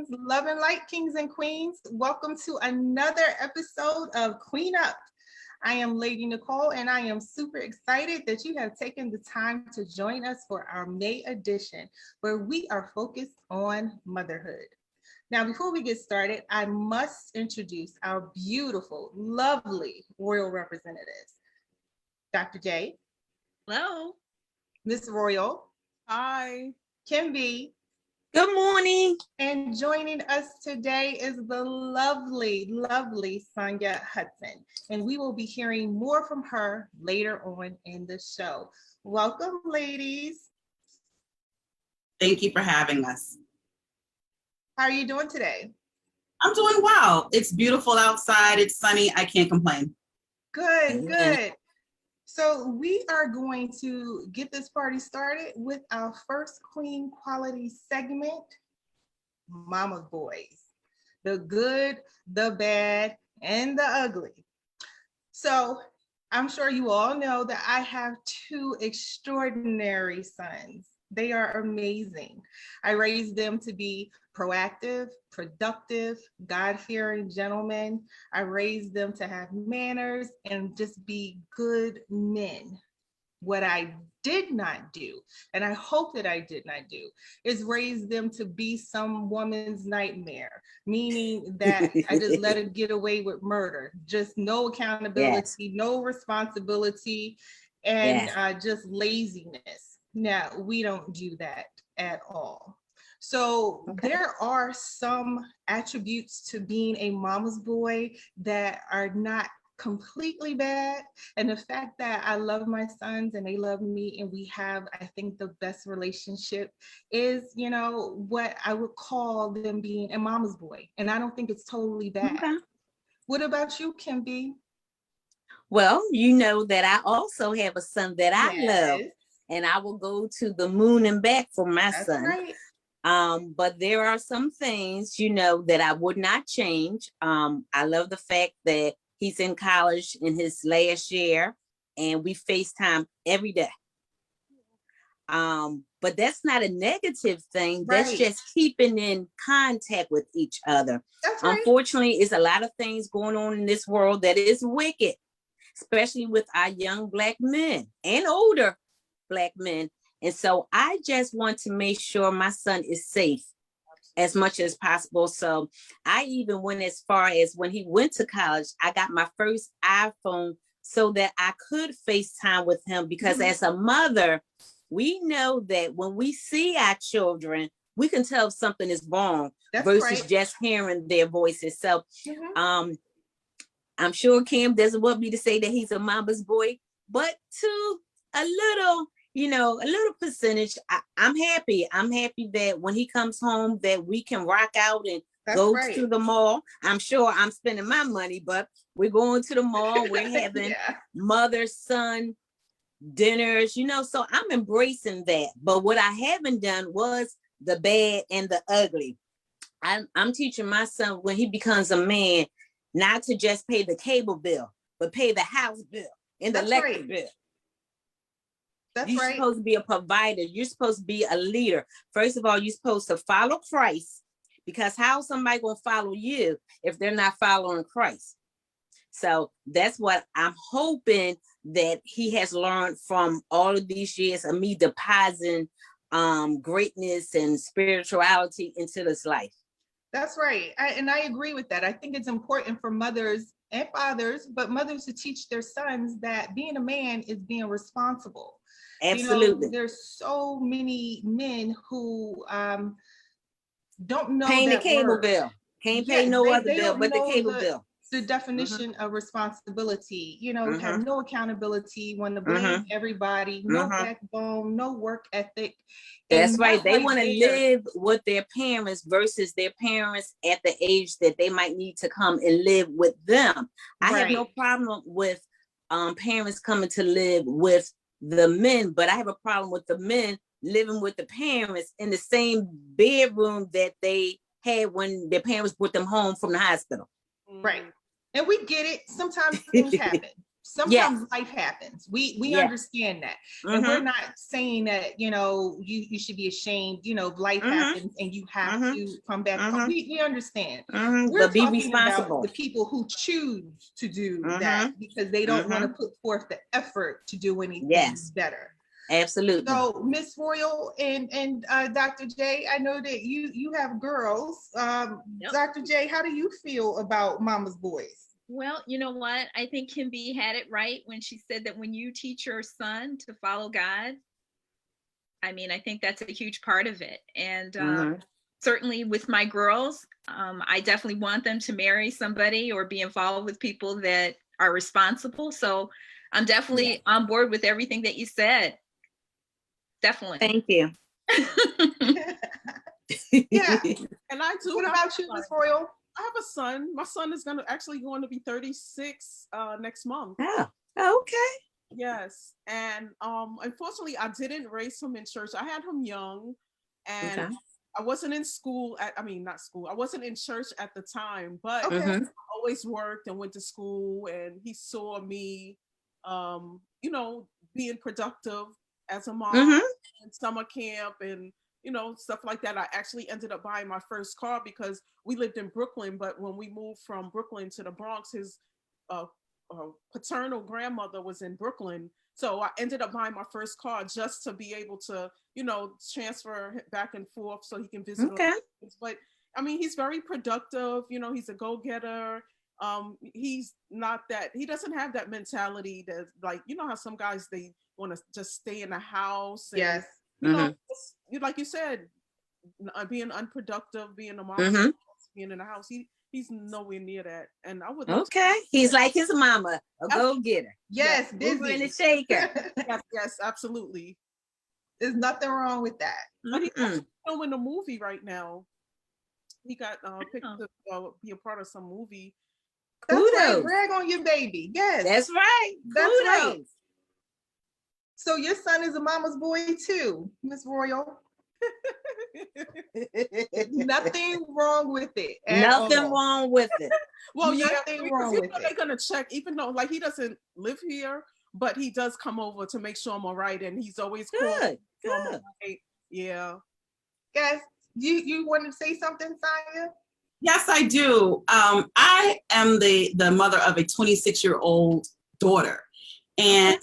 queens, love and light kings and queens. Welcome to another episode of Queen Up. I am Lady Nicole, and I am super excited that you have taken the time to join us for our May edition, where we are focused on motherhood. Now, before we get started, I must introduce our beautiful, lovely royal representatives. Dr. J. Hello. Miss Royal. Hi. Kim B. Good morning. And joining us today is the lovely, lovely Sanya Hudson. And we will be hearing more from her later on in the show. Welcome, ladies. Thank you for having us. How are you doing today? I'm doing well. It's beautiful outside. It's sunny. I can't complain. Good, good. So we are going to get this party started with our first Queen Quality segment, Mommas Boys. The good, the bad, and the ugly. So I'm sure you all know that I have two extraordinary sons. They are amazing. I raised them to be proactive, productive, God-fearing gentlemen. I raised them to have manners and just be good men. What I did not do, and I hope that I did not do, is raise them to be some woman's nightmare, meaning that I just let it get away with murder, just no accountability, no responsibility, and just laziness. Now, we don't do that at all. So there are some attributes to being a mama's boy that are not completely bad. And the fact that I love my sons and they love me and we have, I think, the best relationship is, you know, what I would call them being a mama's boy. And I don't think it's totally bad. Okay. What about you, Kim B? Well, you know that I also have a son that I love, and I will go to the moon and back for my son. Right. But there are some things, you know, that I would not change. I love the fact that he's in college in his last year and we FaceTime every day. But that's not a negative thing. Right. That's just keeping in contact with each other. That's right. Unfortunately, it's a lot of things going on in this world that is wicked, especially with our young Black men and older Black men. And so I just want to make sure my son is safe as much as possible. So I even went as far as when he went to college, I got my first iPhone so that I could FaceTime with him, because as a mother, we know that when we see our children, we can tell if something is wrong versus just hearing their voices. So I'm sure Kim doesn't want me to say that he's a mama's boy, but to a little, you know, a little percentage, I'm happy. I'm happy that when he comes home that we can rock out and go to the mall. I'm sure I'm spending my money, but we're going to the mall. We're having mother-son dinners, you know, so I'm embracing that. But what I haven't done was the bad and the ugly. I'm teaching my son when he becomes a man not to just pay the cable bill, but pay the house bill and the electric bill. You're supposed to be a provider. You're supposed to be a leader. First of all, you're supposed to follow Christ, because how is somebody going to follow you if they're not following Christ? So that's what I'm hoping that he has learned from all of these years of me depositing greatness and spirituality into this life. That's right. And I agree with that. I think it's important for mothers and fathers, but mothers to teach their sons that being a man is being responsible. Absolutely. You know, there's so many men who don't know paying that the cable word. bill. Can't pay no other bill but the cable bill. The definition of responsibility, you know, have no accountability, want to blame everybody, no backbone, no work ethic. That's right. They want to live with their parents versus their parents at the age that they might need to come and live with them. I have no problem with parents coming to live with the men, but I have a problem with the men living with the parents in the same bedroom that they had when their parents brought them home from the hospital. Right. And we get it. Sometimes things happen. sometimes life happens. We understand that. And we're not saying that, you should be ashamed, life happens and you have to come back home. We understand. We're but be talking responsible. about the people who choose to do that because they don't want to put forth the effort to do anything better. Absolutely. So Miss Royal and Dr. J, I know that you have girls. Dr. J, how do you feel about Mommas Boys? Well, you know what? I think Kim B had it right when she said that when you teach your son to follow God, I mean, I think that's a huge part of it. And certainly with my girls, I definitely want them to marry somebody or be involved with people that are responsible. So I'm definitely on board with everything that you said. Definitely. Thank you. Yeah. And I do. What about you, Miss Royal? I have a son. My son is going to be 36 next month. Oh, okay. Yes. And unfortunately, I didn't raise him in church. I had him young, and I wasn't in school. Not school. I wasn't in church at the time, but I always worked and went to school, and he saw me, being productive as a mom in summer camp and stuff like that. I actually ended up buying my first car because we lived in Brooklyn, but when we moved from Brooklyn to the Bronx, his paternal grandmother was in Brooklyn. So I ended up buying my first car just to be able to, transfer back and forth so he can visit. Okay. But I mean, he's very productive. He's a go-getter. He's not that, he doesn't have that mentality that, like, how some guys, they want to just stay in the house. And, like you said, being unproductive, being a mom, being in the house, he's nowhere near that. And I would he's like his mama, a go-getter. Yes, mover and a shaker. yes, absolutely. There's nothing wrong with that. But he's filming a movie right now. He got picked to be a part of some movie. That's right. Brag on your baby. Yes. That's right. That's right. So your son is a mama's boy too, Miss Royal. Nothing wrong with it. Nothing wrong with it. Well, nothing wrong with it. They're gonna check, even though like he doesn't live here, but he does come over to make sure I'm all right, and he's always good. Yeah. Guys, you want to say something, Sanya? Yes, I do. I am the mother of a 26-year-old daughter, and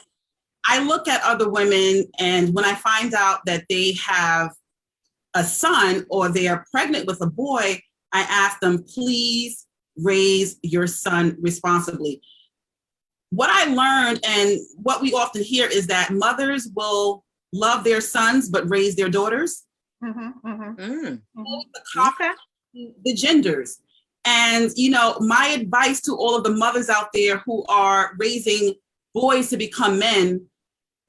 I look at other women, and when I find out that they have a son or they are pregnant with a boy, I ask them, please raise your son responsibly. What I learned and what we often hear is that mothers will love their sons but raise their daughters. The genders. And, my advice to all of the mothers out there who are raising boys to become men,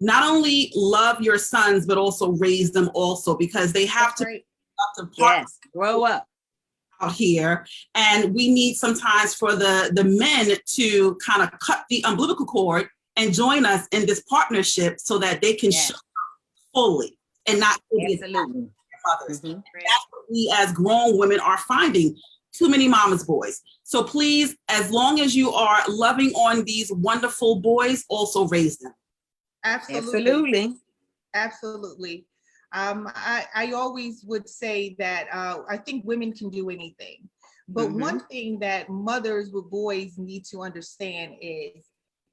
not only love your sons, but also raise them also, because they have to grow up out here. And we need sometimes for the men to kind of cut the umbilical cord and join us in this partnership so that they can show up fully and not be mothers. That's what we as grown women are finding. Too many mama's boys. So please, as long as you are loving on these wonderful boys, also raise them. Absolutely. I always would say that I think women can do anything. But one thing that mothers with boys need to understand is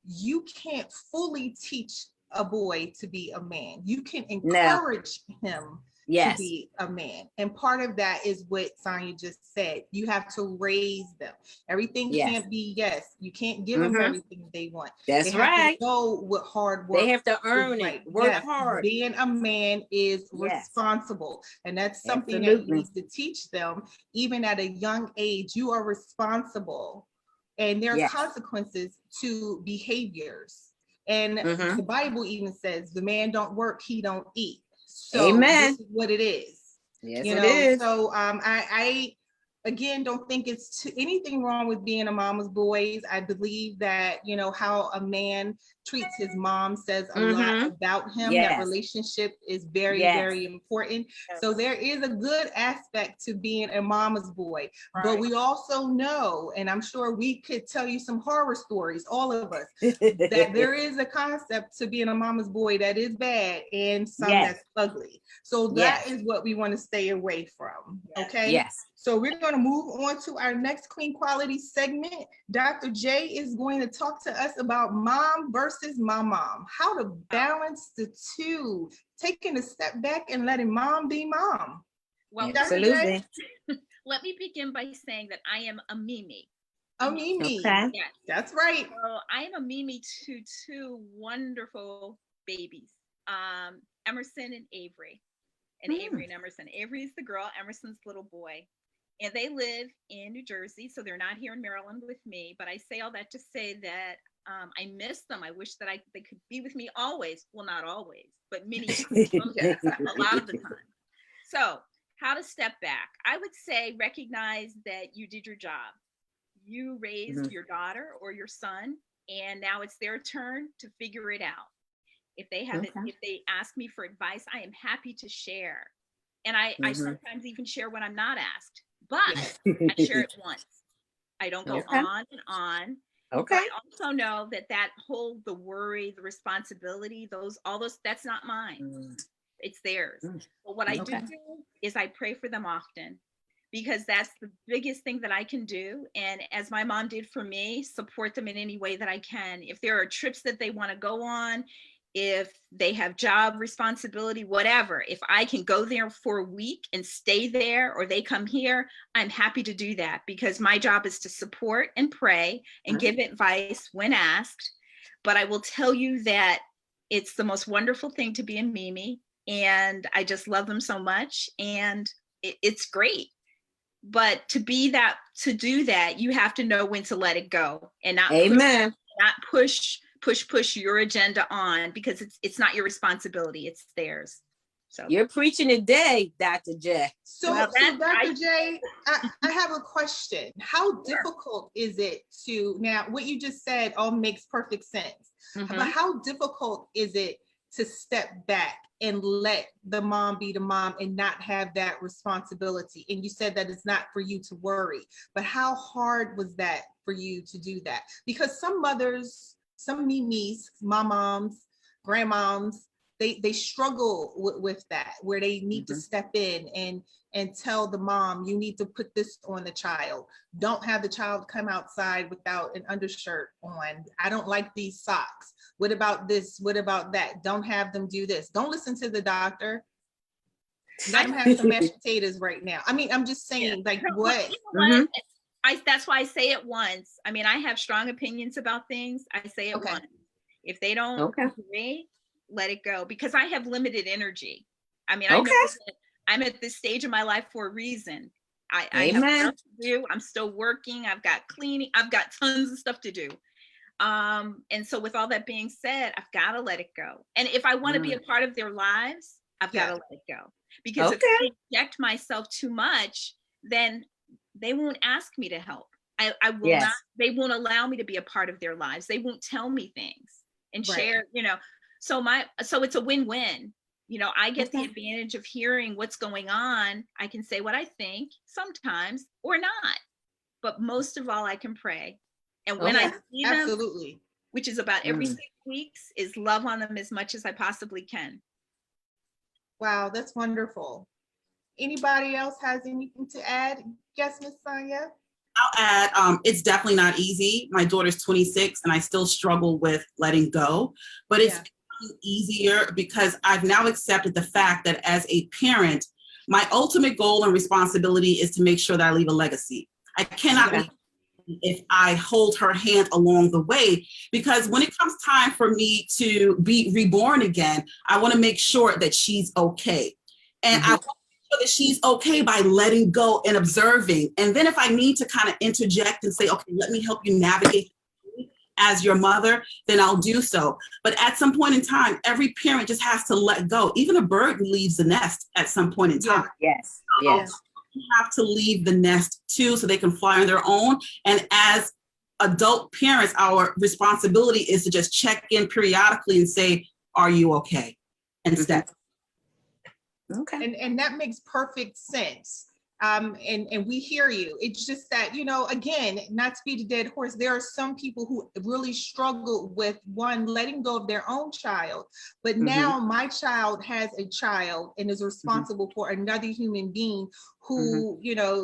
you can't fully teach a boy to be a man. You can encourage him to be a man. And part of that is what Sanya just said. You have to raise them. Everything can't be you can't give them everything they want. That's they have to go with hard work. They have to earn it. Work hard. Being a man is responsible. And that's something that you need to teach them. Even at a young age, you are responsible. And there are consequences to behaviors. And the Bible even says, the man don't work, he don't eat. So this is what it is. Yes, it is. So again, don't think it's anything wrong with being a mama's boys. I believe that, you know, how a man treats his mom says a lot about him. Yes. That relationship is very, very important. Yes. So there is a good aspect to being a mama's boy. Right. But we also know, and I'm sure we could tell you some horror stories, all of us, that there is a concept to being a mama's boy that is bad and some that's ugly. So that is what we want to stay away from. Okay. Yes. So we're going to move on to our next Queen Quality segment. Dr. J is going to talk to us about mom versus mom, how to balance the two, taking a step back and letting mom be mom. Well, absolutely. Let me begin by saying that I am a Mimi. A Mimi. Okay. Yes, that's right. So I am a Mimi to two wonderful babies, Emerson and Avery. And Avery and Emerson. Avery is the girl, Emerson's little boy. And they live in New Jersey, so they're not here in Maryland with me. But I say all that to say that I miss them. I wish that they could be with me always. Well, not always, but many times, a lot of the time. So how to step back? I would say recognize that you did your job. You raised your daughter or your son, and now it's their turn to figure it out. If they have if they ask me for advice, I am happy to share. And I sometimes even share when I'm not asked. But I share it once. I don't go on and on. Okay. I also know that whole, the worry, the responsibility, all those, that's not mine. It's theirs. But what I do is I pray for them often, because that's the biggest thing that I can do. And as my mom did for me, support them in any way that I can. If there are trips that they want to go on, if they have job responsibility, whatever, if I can go there for a week and stay there, or they come here, I'm happy to do that, because my job is to support and pray and give advice when asked. But I will tell you that it's the most wonderful thing to be a Mimi, and I just love them so much, and it's great. But to do that, you have to know when to let it go and not push your agenda on, because it's not your responsibility, it's theirs. So you're preaching today, Dr. J. So Dr. J, I have a question. How difficult is it to, now what you just said all makes perfect sense, but how difficult is it to step back and let the mom be the mom and not have that responsibility? And you said that it's not for you to worry, but how hard was that for you to do that? Because some mothers, some Mimis, moms, grandmoms, they struggle with that, where they need to step in and tell the mom, you need to put this on the child. Don't have the child come outside without an undershirt on. I don't like these socks. What about this? What about that? Don't have them do this. Don't listen to the doctor. Let them have some mashed potatoes right now. I mean, I'm just saying, like, what? That's why I say it once. I mean, I have strong opinions about things. I say it once. If they don't agree, let it go, because I have limited energy. I mean, I know that I'm at this stage of my life for a reason. I have stuff to do. I'm still working. I've got cleaning. I've got tons of stuff to do. And so with all that being said, I've got to let it go. And if I want to be a part of their lives, I've got to let it go. Because if I inject myself too much, then they won't ask me to help. I will not, they won't allow me to be a part of their lives. They won't tell me things and share, so it's a win-win. I get the advantage of hearing what's going on. I can say what I think sometimes or not, but most of all, I can pray. And when I see them, which is about every 6 weeks, is love on them as much as I possibly can. Wow, that's wonderful. Anybody else has anything to add? Yes, Miss Sanya? I'll add, it's definitely not easy. My daughter's 26 and I still struggle with letting go, but it's easier because I've now accepted the fact that as a parent, my ultimate goal and responsibility is to make sure that I leave a legacy. I cannot be if I hold her hand along the way, because when it comes time for me to be reborn again, I want to make sure that she's okay. And I want to make sure that she's okay by letting go and observing. And then if I need to kind of interject and say, okay, let me help you navigate as your mother, then I'll do so. But at some point in time, every parent just has to let go. Even a bird leaves the nest at some point in time. Yes. have to leave the nest too, so they can fly on their own. And as adult parents, our responsibility is to just check in periodically and say, "Are you okay?" And step. Okay. And that makes perfect sense. And we hear you. It's just that, again, not to beat a dead horse, there are some people who really struggle with letting go of their own child. But now my child has a child and is responsible for another human being who,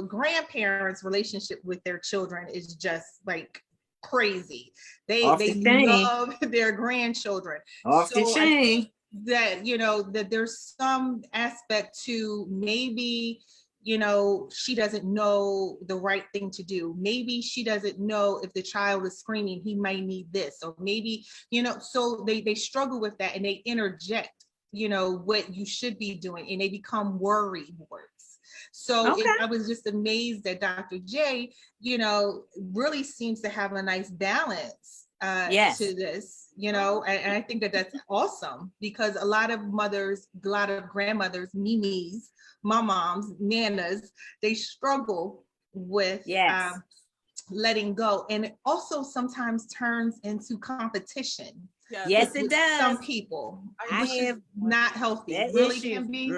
grandparents' relationship with their children is just like crazy. They love their grandchildren. Off the chain. That that there's some aspect to maybe she doesn't know the right thing to do. Maybe she doesn't know if the child is screaming, he might need this, or maybe so they struggle with that, and they interject what you should be doing, and they become worry wards. So I was just amazed that Dr. J really seems to have a nice balance to this, and I think that that's awesome, because a lot of mothers, a lot of grandmothers, mimis, moms, nanas, they struggle with letting go, and it also sometimes turns into competition. Yes, it does. Some people, which is not healthy. It really can be.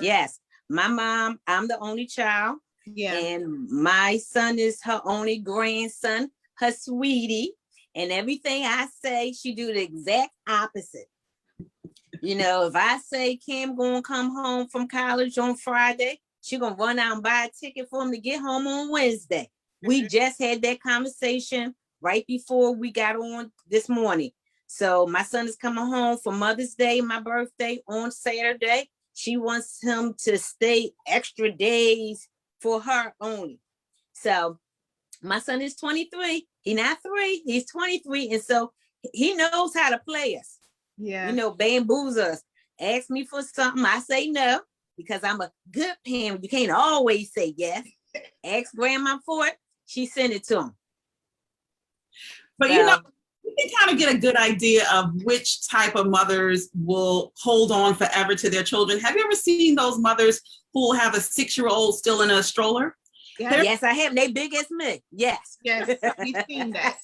Yes, my mom, I'm the only child, and my son is her only grandson, her sweetie, and everything I say, she do the exact opposite. If I say Kim gonna come home from college on Friday, she gonna run out and buy a ticket for him to get home on Wednesday. We just had that conversation right before we got on this morning. So my son is coming home for Mother's Day, my birthday, on Saturday. She wants him to stay extra days for her only. So my son is 23. He's not 3. He's 23. And so he knows how to play us. Yeah. Bamboozle us. Ask me for something, I say no, because I'm a good parent. You can't always say yes. Ask grandma for it. She sent it to him. But you can kind of get a good idea of which type of mothers will hold on forever to their children. Have you ever seen those mothers who have a 6-year-old still in a stroller? Yes, I have. They big as me. Yes. Yes, we've seen that.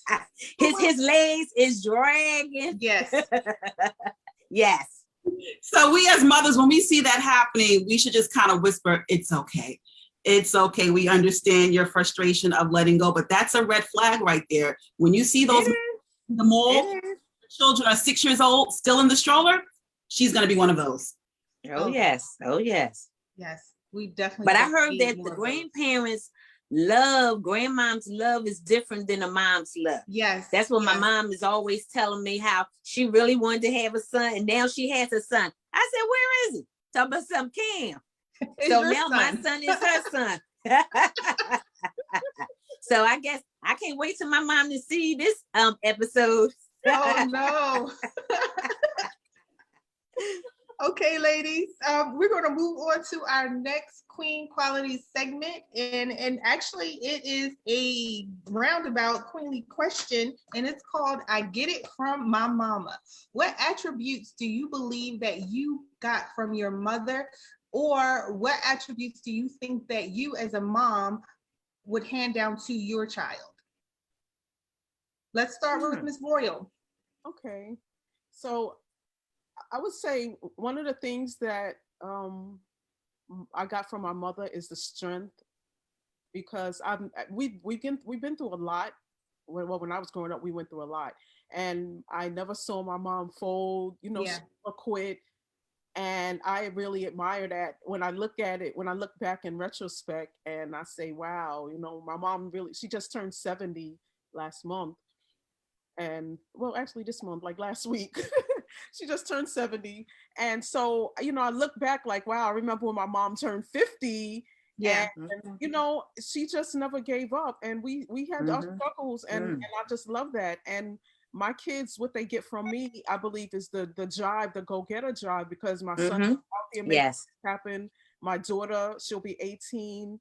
His legs is dragging. Yes. Yes. So we as mothers, when we see that happening, we should just kind of whisper, "It's okay. It's okay. We understand your frustration of letting go." But that's a red flag right there. When you see those in the mall, children are 6 years old, still in the stroller, she's going to be one of those. Oh, yes. Oh, yes. Yes. We definitely. But I heard that the grandparents' grandmom's love is different than a mom's love. Yes. That's what my mom is always telling me, how she really wanted to have a son, and now she has a son. I said, "Where is he?" Talking about some Cam. So now my son is her son. So I guess I can't wait till my mom to see this episode. Oh no. Okay, ladies, we're going to move on to our next Queen Quality segment. And actually, it is a roundabout queenly question, and it's called "I Get It From My Mama." What attributes do you believe that you got from your mother, or what attributes do you think that you as a mom would hand down to your child? Let's start with Ms. Royal. Okay. So I would say one of the things that I got from my mother is the strength, because we've been through a lot. When I was growing up, we went through a lot, and I never saw my mom fold, or quit. And I really admire that. When I look back in retrospect, and I say, wow, my mom she just turned 70 last month. And well, actually this month, like last week, she just turned 70. And so, I look back like, wow, I remember when my mom turned 50. Yeah. And, she just never gave up. And we had our struggles, and I just love that. And my kids, what they get from me, I believe, is the drive, the go-getter drive, because my son is out there making it happen. My daughter, she'll be 18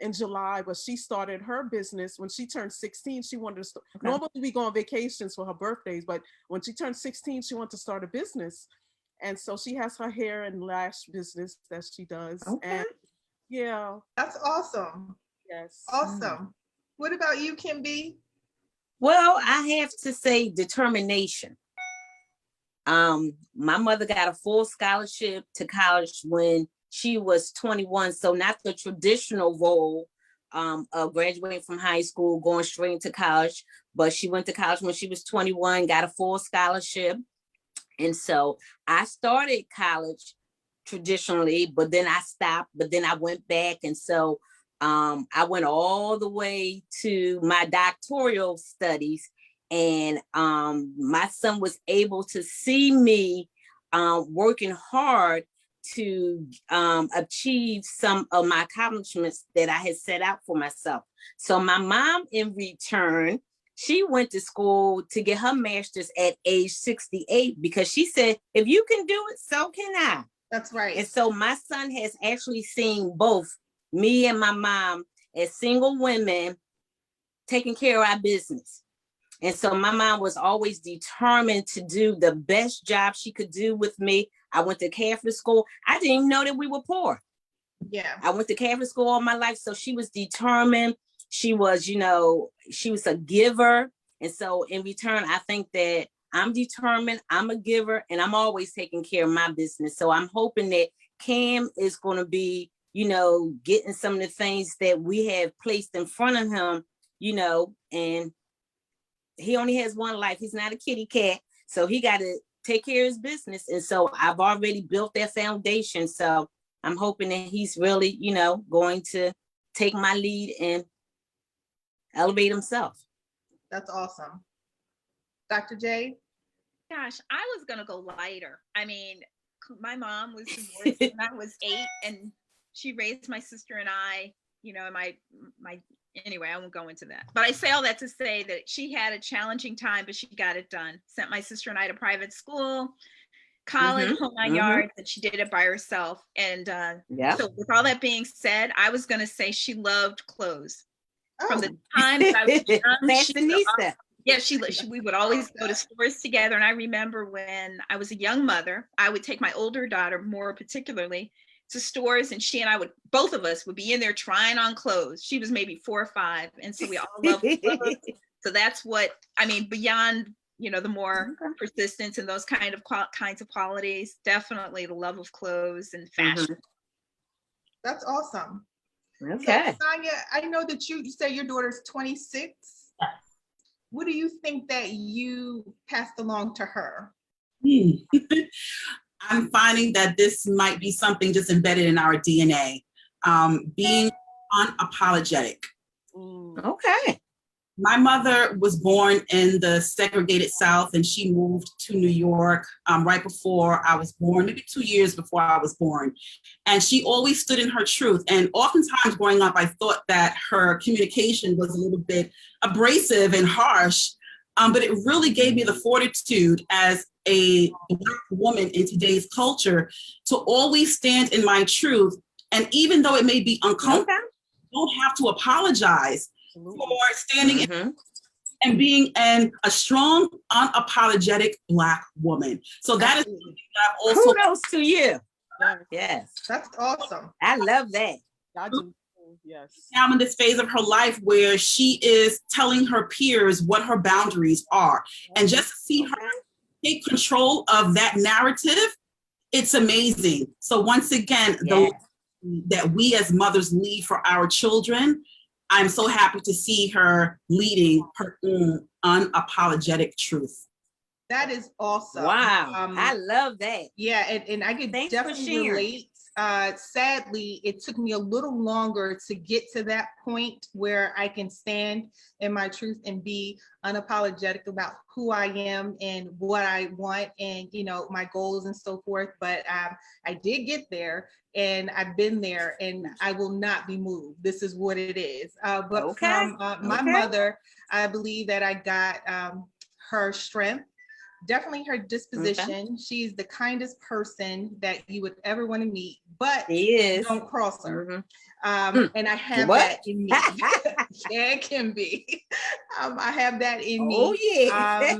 in July, but she started her business when she turned 16. She wanted to normally we go on vacations for her birthdays, but when she turned 16, she wanted to start a business. And so she has her hair and lash business that she does. And Yeah. That's awesome. Yes. Awesome. What about you, Kim B? Well, I have to say determination. My mother got a full scholarship to college when she was 21. So not the traditional role of graduating from high school, going straight into college, but she went to college when she was 21, got a full scholarship. And so I started college traditionally, but then I stopped, but then I went back. And so I went all the way to my doctoral studies. And my son was able to see me working hard to achieve some of my accomplishments that I had set out for myself. So my mom, in return, she went to school to get her master's at age 68 because she said, if you can do it, so can I. That's right. And so my son has actually seen both me and my mom as single women taking care of our business. And so my mom was always determined to do the best job she could do with me. I went to Catholic school. I didn't even know that we were poor. Yeah. I went to Catholic school all my life. So she was determined. She was, she was a giver. And so in return, I think that I'm determined, I'm a giver, and I'm always taking care of my business. So I'm hoping that Cam is going to be, getting some of the things that we have placed in front of him, and he only has one life. He's not a kitty cat. So he got to take care of his business. And so I've already built that foundation. So I'm hoping that he's really, going to take my lead and elevate himself. That's awesome. Dr. J? Gosh, I was going to go lighter. I mean, my mom was divorced when I was 8, and she raised my sister and I, anyway, I won't go into that. But I say all that to say that she had a challenging time, but she got it done. Sent my sister and I to private school, college, whole 9 yards, and she did it by herself. And so with all that being said, I was going to say she loved clothes. From the time that I was young, we would always go to stores together. And I remember when I was a young mother, I would take my older daughter more particularly to stores, and she and I both of us would be in there trying on clothes. She was maybe 4 or 5. And so we all loved clothes. So that's what, beyond, the more persistence and those kinds of qualities, definitely the love of clothes and fashion. That's awesome. Okay. So, Sanya, I know that you say your daughter's 26. What do you think that you passed along to her? I'm finding that this might be something just embedded in our DNA, being unapologetic. Okay. My mother was born in the segregated South, and she moved to New York right before I was born, maybe 2 years before I was born. And she always stood in her truth. And oftentimes growing up, I thought that her communication was a little bit abrasive and harsh, but it really gave me the fortitude as a Black woman in today's culture to always stand in my truth. And even though it may be uncomfortable, you don't have to apologize for standing in and being a strong, unapologetic Black woman. So that is something that I've also— Kudos to you. Yes. That's awesome. I love that. I do. Yes. Now in this phase of her life where she is telling her peers what her boundaries are. And just to see her take control of that narrative, it's amazing. So once again, that we as mothers lead for our children, I'm so happy to see her leading her own unapologetic truth. That is awesome. Wow. I love that. Yeah, and I could definitely relate. Sadly, it took me a little longer to get to that point where I can stand in my truth and be unapologetic about who I am and what I want and, my goals and so forth. But I did get there, and I've been there, and I will not be moved. This is what it is. But from my mother, I believe that I got her strength. Definitely her disposition. She's the kindest person that you would ever want to meet, but don't cross her. And I have that in me. Yeah, it can be. I have that in me. Oh, yeah.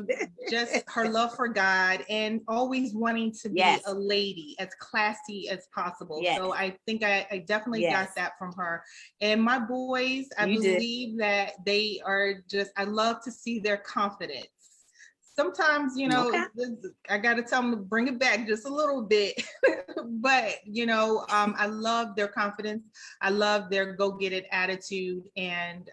Just her love for God and always wanting to be a lady, as classy as possible. Yes. So I think I definitely got that from her. And my boys, I believe that they are just, I love to see their confidence. Sometimes, you know, I got to tell them to bring it back just a little bit. But, you know, I love their confidence. I love their go-get-it attitude. And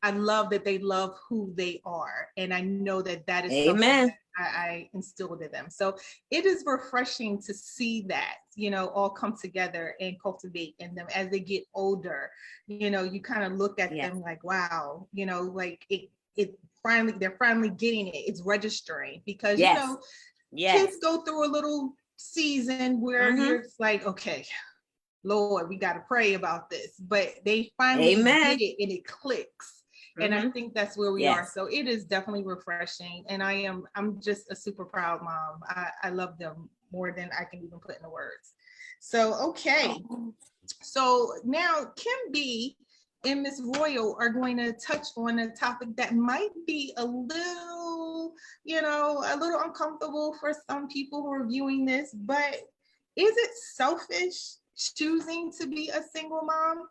I love that they love who they are. And I know that that is something that I instilled in them. So it is refreshing to see that, you know, all come together and cultivate in them as they get older. You know, you kind of look at them like, wow, you know, like they're finally getting it. It's registering because, you know, kids go through a little season where you're like, okay, Lord, we got to pray about this, but they finally get it and it clicks. And I think that's where we are. So it is definitely refreshing. And I'm just a super proud mom. I love them more than I can even put into words. So, okay. So now Kim B and Miss Royal are going to touch on a topic that might be a little, you know, a little uncomfortable for some people who are viewing this, but is it selfish choosing to be a single mom?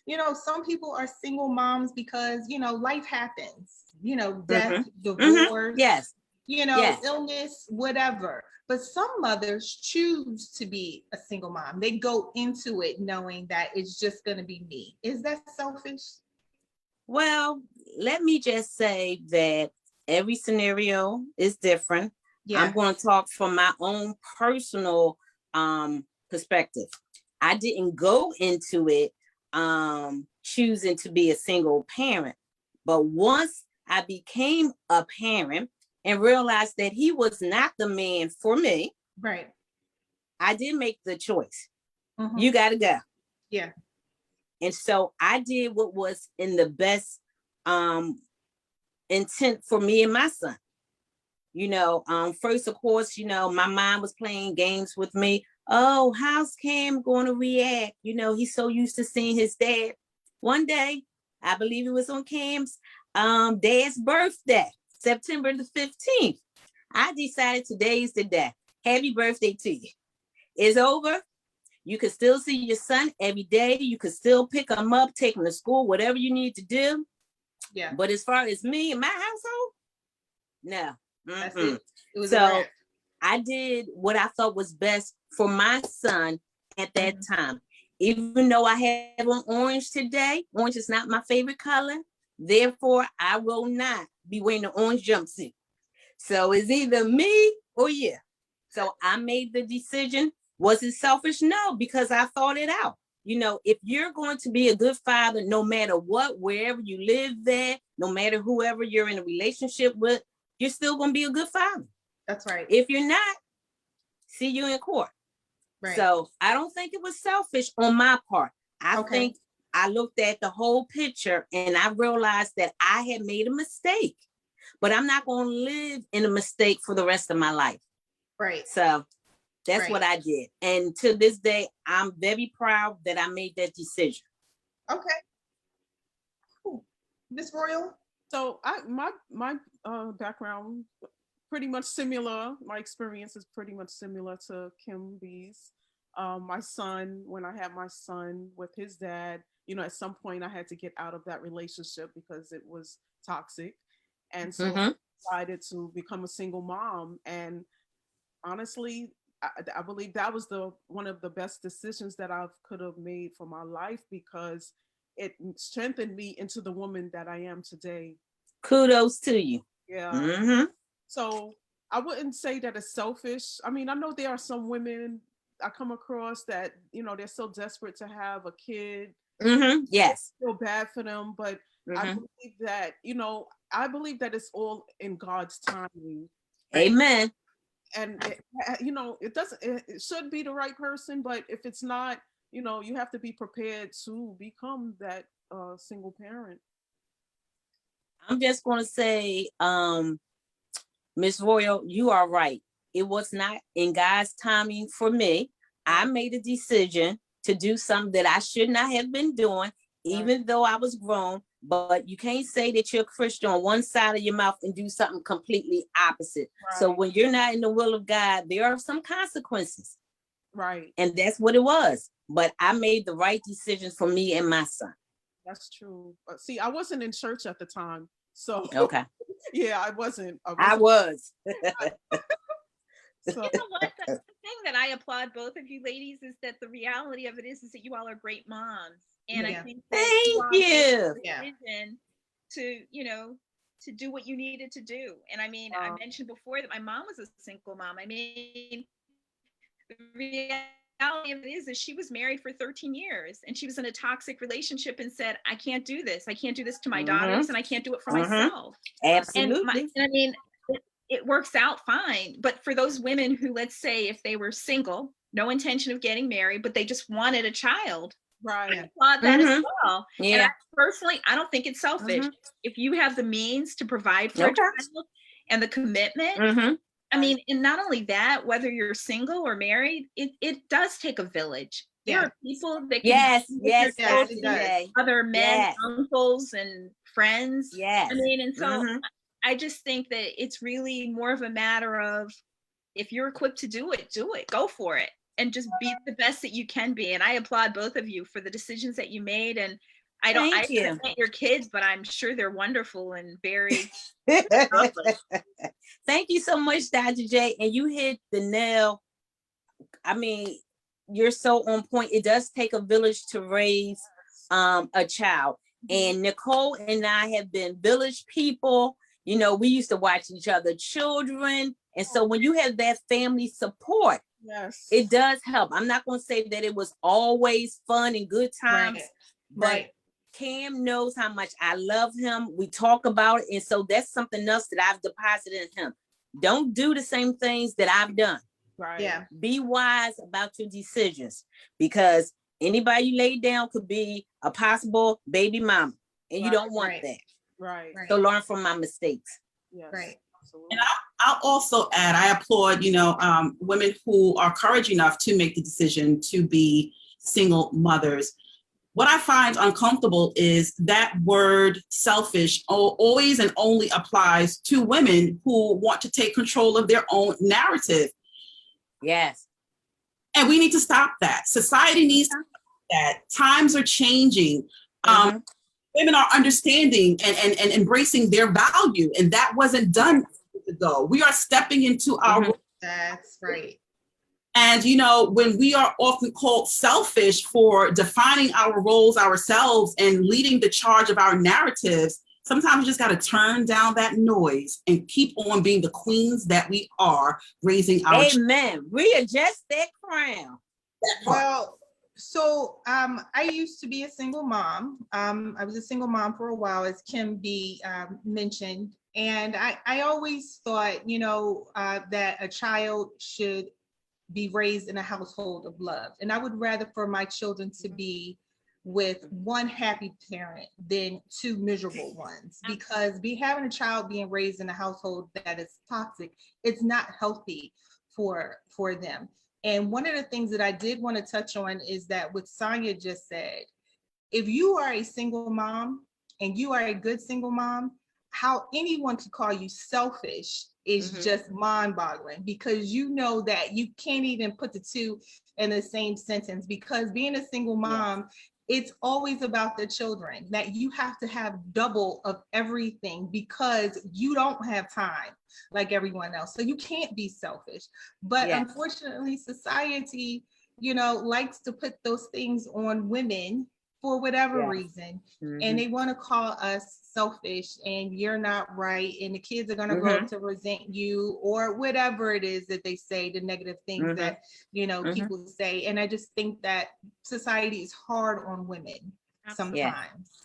You know, some people are single moms because, you know, life happens, you know, death, divorce, you know, illness, whatever. But some mothers choose to be a single mom. They go into it knowing that it's just going to be me. Is that selfish? Well, let me just say that every scenario is different. I'm going to talk from my own personal perspective. I didn't go into it choosing to be a single parent. But once I became a parent and realized that he was not the man for me, right, I did make the choice. You got to go. Yeah. And so I did what was in the best intent for me and my son. You know, first, of course, you know, my mom was playing games with me. Oh, how's Cam going to react? You know, he's so used to seeing his dad. One day, I believe it was on Cam's dad's birthday, September the 15th. I decided today's the day. Happy birthday to you. It's over. You can still see your son every day. You can still pick him up, take him to school, whatever you need to do. Yeah. But as far as me and my household, no. That's it. It was so I did what I thought was best for my son at that time. Even though I have on orange today, orange is not my favorite color. Therefore, I will not be wearing an orange jumpsuit. So it's either me or you. So I made the decision. Was it selfish? No, because I thought it out. You know, if you're going to be a good father, no matter what, wherever you live there, no matter whoever you're in a relationship with, you're still going to be a good father. That's right. If you're not, see you in court. Right. So I don't think it was selfish on my part. I think I looked at the whole picture and I realized that I had made a mistake, but I'm not going to live in a mistake for the rest of my life. Right. So that's what I did. And to this day, I'm very proud that I made that decision. Okay. Cool. Miss Royal? So my background pretty much similar. My experience is pretty much similar to Kim B's. My son, when I had my son with his dad, you know, at some point I had to get out of that relationship because it was toxic. And so I decided to become a single mom. And honestly, I believe that was one of the best decisions that I could have made for my life because it strengthened me into the woman that I am today. Kudos to you. Yeah. So I wouldn't say that it's selfish. I mean, I know there are some women I come across that, you know, they're so desperate to have a kid. Yes. I feel bad for them, but I believe that, you know, I believe that it's all in God's timing. Right? Amen. And you know, it should be the right person, but if it's not, you know, you have to be prepared to become that single parent. I'm just going to say, Miss Royal, you are right. It was not in God's timing for me. I made a decision to do something that I should not have been doing, even though I was grown. but you can't say that you're a Christian on one side of your mouth and do something completely opposite. Right. So when you're not in the will of God, there are some consequences. Right. And that's what it was. But I made the right decision for me and my son. That's true. But see, I wasn't in church at the time. So okay. Yeah, I wasn't. I was. So, you know what? The thing that I applaud both of you ladies is that the reality of it is that you all are great moms. And I think that Thank you. Decision to, you know, to do what you needed to do. And I mean, I mentioned before that my mom was a single mom. I mean, the reality of it is that she was married for 13 years and she was in a toxic relationship and said, I can't do this. I can't do this to my daughters and I can't do it for myself. Absolutely. And I mean, it works out fine. But for those women who, let's say, if they were single, no intention of getting married, but they just wanted a child, right? I applaud that as well. Yeah. And personally, I don't think it's selfish. If you have the means to provide for a child and the commitment, I mean, and not only that, whether you're single or married, it does take a village. There are people that can other men, uncles, and friends. Yes. I mean, and so I just think that it's really more of a matter of, if you're equipped to do it, go for it, and just be the best that you can be. And I applaud both of you for the decisions that you made. And I represent your kids, but I'm sure they're wonderful and very Thank you so much, Dr. J. And you hit the nail. I mean, you're so on point. It does take a village to raise a child. And Nicole and I have been village people. You know, we used to watch each other children. And so when you have that family support, it does help. I'm not going to say that it was always fun and good times, but Cam knows how much I love him. We talk about it. And so that's something else that I've deposited in him. Don't do the same things that I've done. Right. Yeah. Be wise about your decisions, because anybody you lay down could be a possible baby mama, and you don't want that. Right. So learn from my mistakes. Yes. Right. And I'll also add, I applaud, women who are courage enough to make the decision to be single mothers. What I find uncomfortable is that word selfish always and only applies to women who want to take control of their own narrative. Yes. And we need to stop that. Society needs to stop that. Times are changing. Women are understanding and embracing their value. And that wasn't done years ago. We are stepping into our... That's right. And, when we are often called selfish for defining our roles ourselves and leading the charge of our narratives, sometimes we just got to turn down that noise and keep on being the queens that we are, raising our... Amen. Readjust that crown. Well, so I used to be a single mom. I was a single mom for a while, as Kim B mentioned. And I always thought, that a child should be raised in a household of love. And I would rather for my children to be with one happy parent than two miserable ones, because having a child being raised in a household that is toxic, it's not healthy for them. And one of the things that I did want to touch on is that what Sanya just said, if you are a single mom and you are a good single mom, how anyone could call you selfish is just mind-boggling, because you know that you can't even put the two in the same sentence, because being a single mom, it's always about the children, that you have to have double of everything because you don't have time like everyone else. So you can't be selfish. But unfortunately, society, likes to put those things on women for whatever reason. And they want to call us selfish and you're not right. And the kids are going to grow up to resent you, or whatever it is that they say, the negative things that, people say. And I just think that society is hard on women sometimes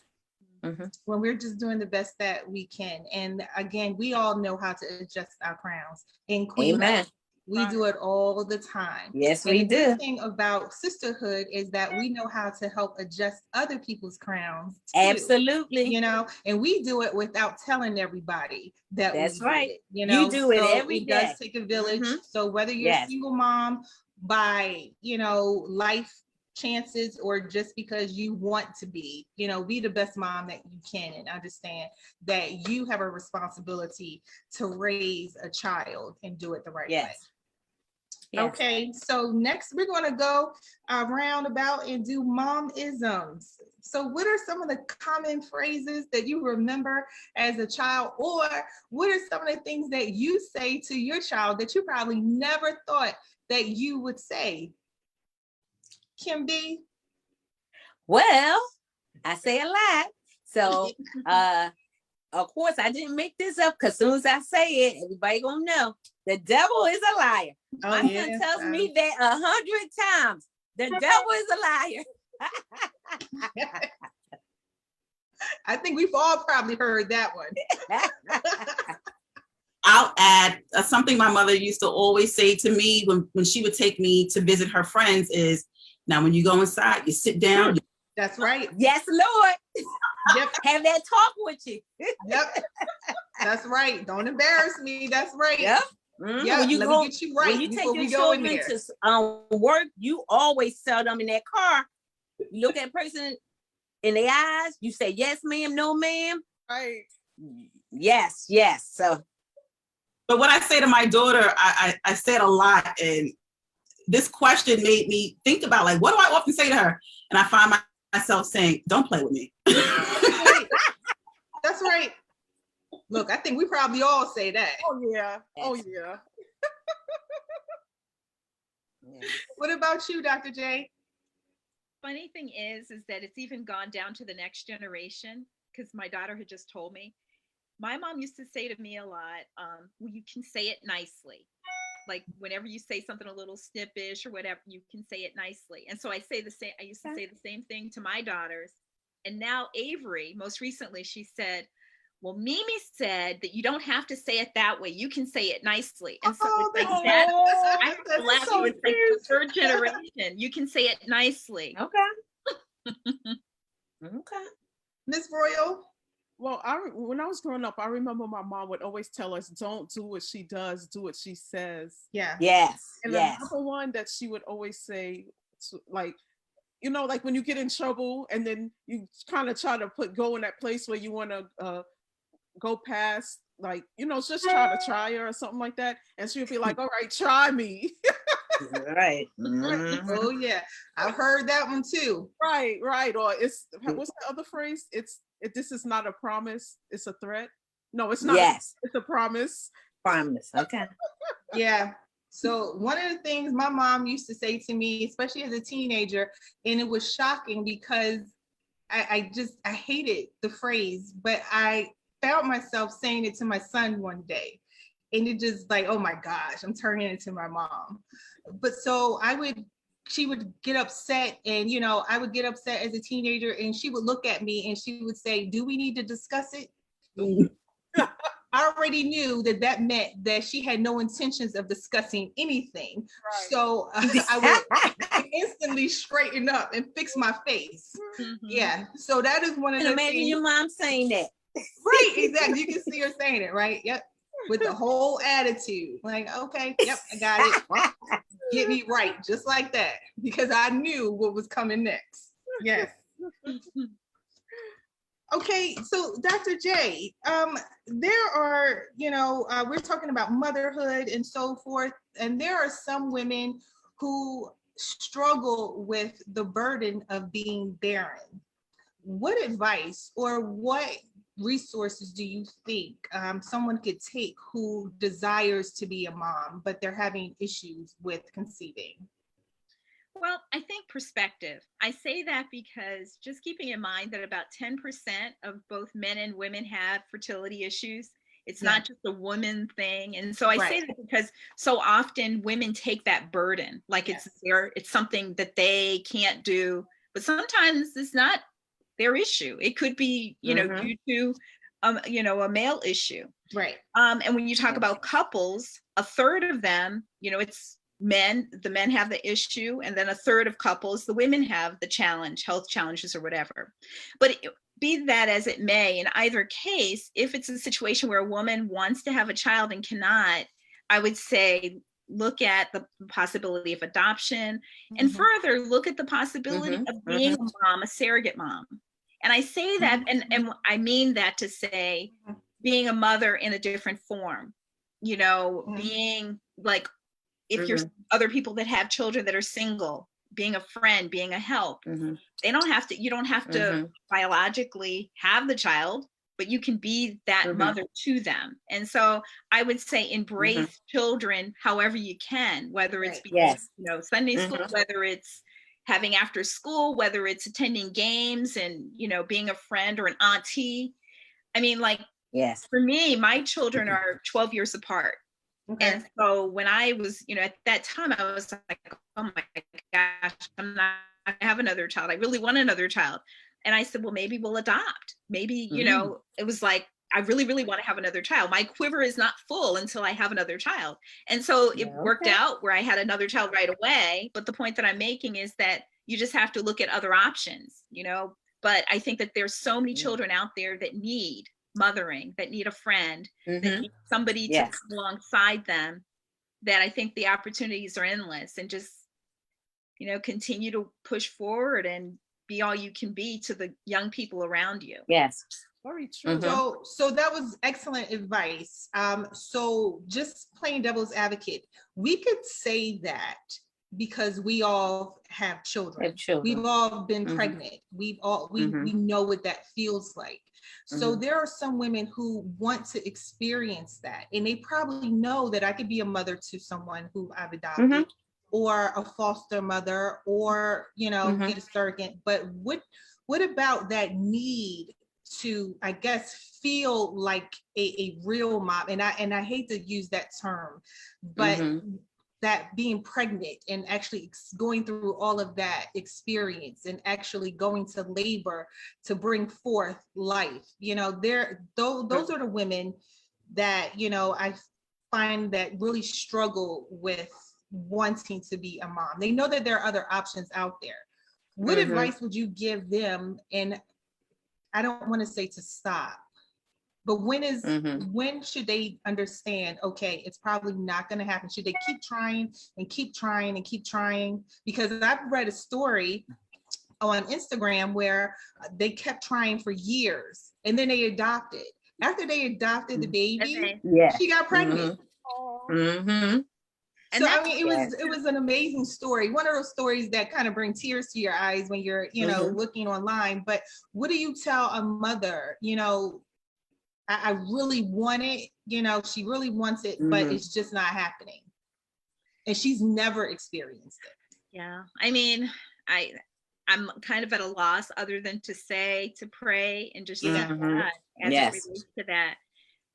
when we're just doing the best that we can. And again, we all know how to adjust our crowns. In Queen, we do it all the time. Yes, and we the do. good thing about sisterhood is that we know how to help adjust other people's crowns too, absolutely. And we do it without telling everybody that that's we right. did it, you do it every day. It does take a village. So whether you're a single mom by life chances or just because you want to be, be the best mom that you can, and understand that you have a responsibility to raise a child and do it the right way. Yes. Okay, so next we're going to go around about and do mom-isms. So what are some of the common phrases that you remember as a child, or what are some of the things that you say to your child that you probably never thought that you would say? Kim B? Well, I say a lot. So, of course, I didn't make this up, because as soon as I say it, everybody gonna know the devil is a liar. My son tells me that 100 times. The devil is a liar. I think we've all probably heard that one. I'll add something my mother used to always say to me when she would take me to visit her friends is, now when you go inside, you sit down. That's right. Yes, Lord. Yep. Have that talk with you. Yep. That's right. Don't embarrass me. That's right. Yep. Mm-hmm. Yep. Let me get you right. When you take your children to work, you always tell them in that car, you look at a person in the eyes, you say, yes, ma'am, no, ma'am. Right. Yes, yes. So, but what I say to my daughter, I said a lot, and this question made me think about, like, what do I often say to her? And I find myself saying, don't play with me. That's right. Look, I think we probably all say that. Oh, yeah. Oh, yeah. What about you, Dr. J? Funny thing is that it's even gone down to the next generation, because my daughter had just told me. My mom used to say to me a lot, well, you can say it nicely. Like whenever you say something a little snippish or whatever, you can say it nicely. And so I used to say the same thing to my daughters. And now Avery, most recently, she said, well, Mimi said that you don't have to say it that way. You can say it nicely. And so it's like that. I laugh so it's like the third generation. You can say it nicely. Okay. Okay. Miss Royal? Well, when I was growing up, I remember my mom would always tell us, don't do what she does, do what she says. Yeah. Yes. And another one that she would always say, like, like when you get in trouble and then you kind of try to go in that place where you want to go past, like, just try her or something like that. And she would be like, all right, try me. Right. Mm-hmm. Oh, yeah. I've heard that one too. Right. Or what's the other phrase? This is not a promise, it's a threat. No, it's not. Yes. It's a promise. Promise. Okay. Yeah. So one of the things my mom used to say to me, especially as a teenager, and it was shocking because I hated the phrase, but I found myself saying it to my son one day. And it just like, oh my gosh, I'm turning into my mom. But so she would get upset, and I would get upset as a teenager, and she would look at me and she would say, do we need to discuss it? I already knew that meant that she had no intentions of discussing anything. Right. So I would instantly straighten up and fix my face. Mm-hmm. Yeah. So that is one of the imagine things. Your mom saying that. Right, exactly. You can see her saying it, right? Yep. With the whole attitude. Like, okay, yep, I got it. Get me right, just like that. Because I knew what was coming next. Yes. Okay, so Dr. J, there are, we're talking about motherhood and so forth, and there are some women who struggle with the burden of being barren. What advice or what resources do you think someone could take who desires to be a mom, but they're having issues with conceiving? Well, I think perspective. I say that because just keeping in mind that about 10% of both men and women have fertility issues. It's not just a woman thing. And so I say that because so often women take that burden, like it's something that they can't do, but sometimes it's not their issue. It could be, due to, a male issue. Right. And when you talk about couples, a third of them, it's the men have the issue, and then a third of couples, the women have the challenge, health challenges or whatever. But be that as it may, in either case, if it's a situation where a woman wants to have a child and cannot, I would say look at the possibility of adoption, and further look at the possibility of being a mom, a surrogate mom. And I say that, and I mean that to say, being a mother in a different form, you know, being like, if you're other people that have children that are single, being a friend, being a help. They don't have to, you don't have to biologically have the child, but you can be that mother to them. And so I would say embrace children however you can, whether it's being, you know, Sunday school, whether it's having after school, whether it's attending games and, you know, being a friend or an auntie. I mean, like, for me, my children are 12 years apart. And so when I was, you know, at that time, I was like, oh my gosh, I'm not going to have another child. I really want another child. And I said, well, maybe we'll adopt. Maybe, you know, it was like, I really, really want to have another child. My quiver is not full until I have another child. And so it worked out where I had another child right away. But the point that I'm making is that you just have to look at other options, you know. But I think that there's so many children out there that need mothering, that need a friend, that need somebody to come alongside them, that I think the opportunities are endless, and just, you know, continue to push forward and be all you can be to the young people around you. Very true. So that was excellent advice. So just playing devil's advocate, we could say that because we all have children. We've all been pregnant. We know what that feels like. So there are some women who want to experience that, and they probably know that I could be a mother to someone who I've adopted, or a foster mother, or, you know, get a surrogate. But what about that need to, I guess, feel like a real mom? And I hate to use that term, but that being pregnant and actually going through all of that experience and actually going to labor to bring forth life, you know, those are the women that, you know, I find that really struggle with wanting to be a mom. They know that there are other options out there. What advice would you give them? And I don't want to say to stop, but when should they understand, okay, it's probably not going to happen? Should they keep trying and keep trying and keep trying? Because I've read a story on Instagram where they kept trying for years, and then they adopted. After they adopted the baby, she got pregnant. So I mean, it was an amazing story. One of those stories that kind of bring tears to your eyes when you're, you know, looking online. But what do you tell a mother? You know, I really want it, you know, she really wants it, but it's just not happening. And she's never experienced it. Yeah. I mean, I'm kind of at a loss other than to say, to pray and just thank God as it relates to that.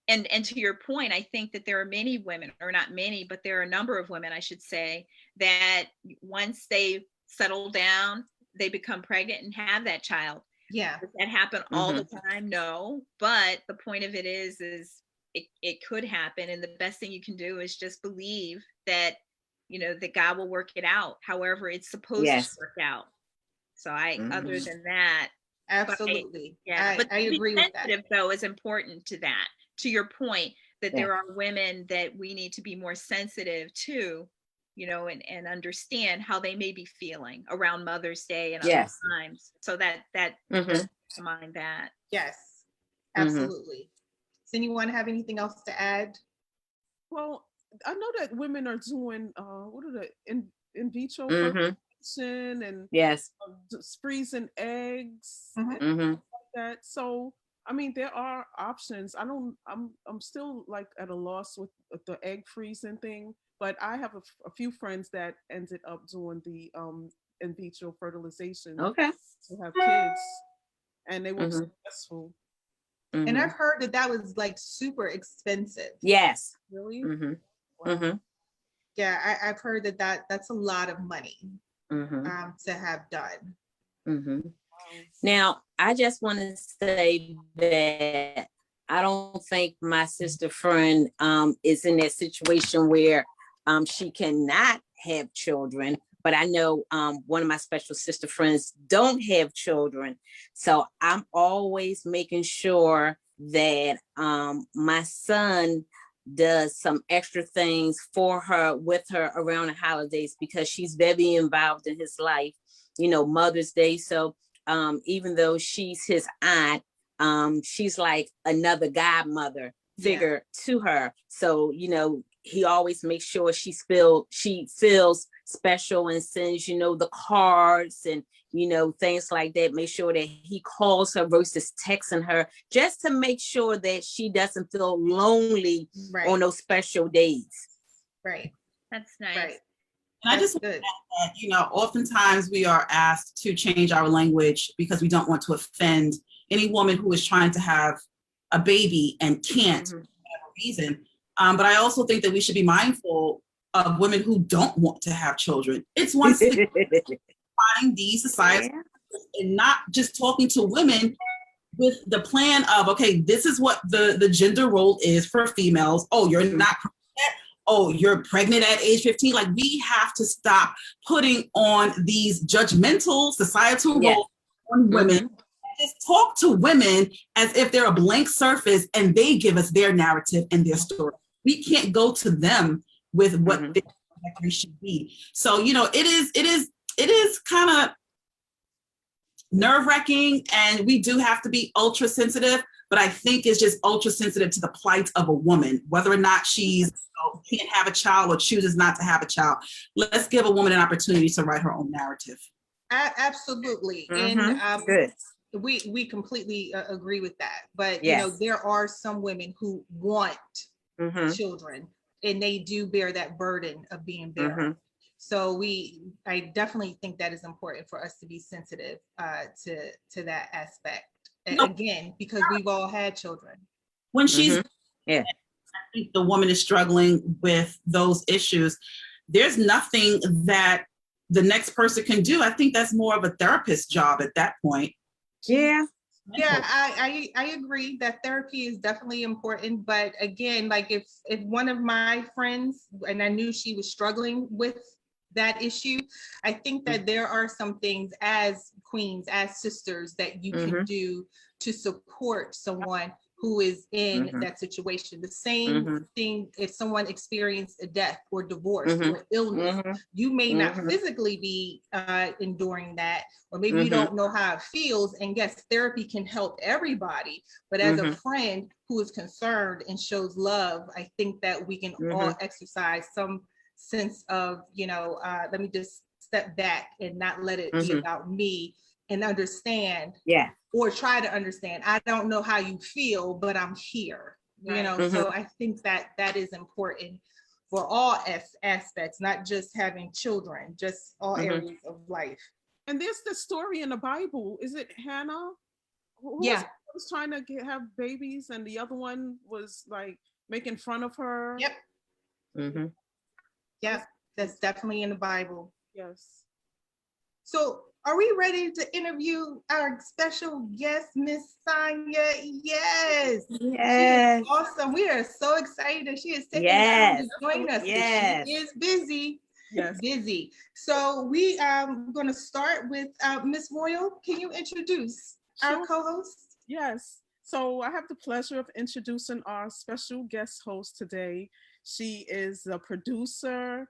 And to your point, I think that there are many women, or not many, but there are a number of women, I should say, that once they settle down, they become pregnant and have that child. Yeah. Does that happen all the time? No. But the point of it is it could happen. And the best thing you can do is just believe that, you know, that God will work it out however it's supposed to work out. So other than that. Absolutely. But I agree with that. Though, is important to that. To your point, that there are women that we need to be more sensitive to, you know, and understand how they may be feeling around Mother's Day and other times. So that to mind that. Yes, absolutely. Does anyone have anything else to add? Well, I know that women are doing what are the in vitro fertilization and freezing eggs and like that. So I mean, there are options. I'm still like at a loss with the egg freezing thing, but I have a few friends that ended up doing the in vitro fertilization to have kids, and they were successful. And I've heard that was like super expensive. Yes. Really? Wow. Yeah, I've heard that's a lot of money to have done. Now, I just want to say that I don't think my sister friend is in that situation where she cannot have children, but I know one of my special sister friends don't have children. So I'm always making sure that my son does some extra things for her, with her around the holidays, because she's very involved in his life, Mother's Day. So even though she's his aunt, she's like another godmother figure to her. So, he always makes sure she feels special and sends, the cards and, things like that. Make sure that he calls her versus texting her, just to make sure that she doesn't feel lonely on those special days. Right. That's nice. Right. And I just want to add that, oftentimes we are asked to change our language because we don't want to offend any woman who is trying to have a baby and can't for whatever reason. But I also think that we should be mindful of women who don't want to have children. It's one thing finding these societies and not just talking to women with the plan of, okay, this is what the gender role is for females. Oh, you're not pregnant. Oh, you're pregnant at age 15. Like, we have to stop putting on these judgmental societal roles on women. Just talk to women as if they're a blank surface and they give us their narrative and their story. We can't go to them with what their trajectory should be. So, it is kind of nerve-wracking, and we do have to be ultra sensitive, but I think it's just ultra sensitive to the plight of a woman, whether or not she's can't have a child or chooses not to have a child. Let's give a woman an opportunity to write her own narrative. Absolutely. And good. We completely agree with that. But there are some women who want children, and they do bear that burden of being barren. So I definitely think that is important for us to be sensitive to that aspect. Again, because we've all had children. When she's I think the woman is struggling with those issues, there's nothing that the next person can do. I think that's more of a therapist's job at that point. Yeah, I agree that therapy is definitely important. But again, like if one of my friends, and I knew she was struggling with that issue, I think that there are some things as queens, as sisters, that you can do to support someone who is in that situation. The same thing if someone experienced a death or divorce or illness. You may not physically be enduring that, or maybe you don't know how it feels. And yes, therapy can help everybody. But as a friend who is concerned and shows love, I think that we can all exercise some sense of, let me just step back and not let it be about me, and understand. Or try to understand. I don't know how you feel, but I'm here. So I think that is important for all aspects, not just having children, just all areas of life. And there's the story in the Bible. Is it Hannah? Who was trying to have babies, and the other one was like making fun of her. Yep. Yeah, that's definitely in the Bible. Yes. So are we ready to interview our special guest, Miss Sanya? Yes. She is awesome. We are so excited that she is taking time to join us. She is busy. Busy. So we are going to start with Miss Royal. Can you introduce our co-host? Yes. So I have the pleasure of introducing our special guest host today. She is a producer